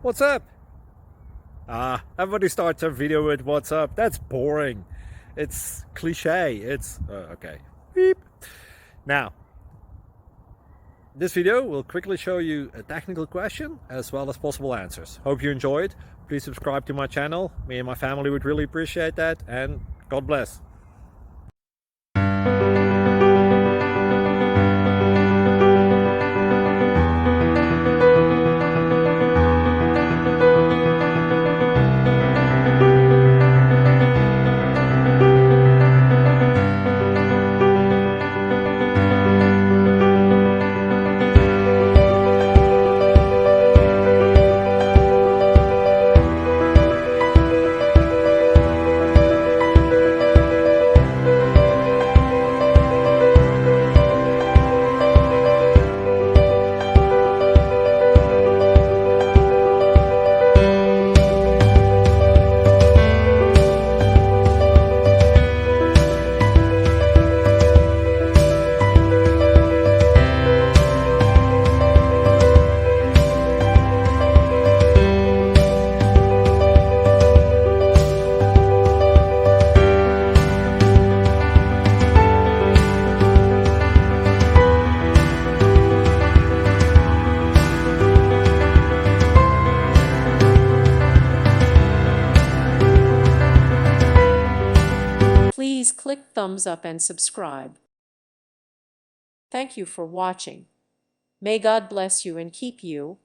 What's up? Everybody starts a video with what's up. That's boring. It's cliche. It's okay. Beep. Now, this video will quickly show you a technical question as well as possible answers. Hope you enjoyed. Please subscribe to my channel. Me and my family would really appreciate that, and God bless. Please click thumbs up and subscribe. Thank you for watching. May God bless you and keep you.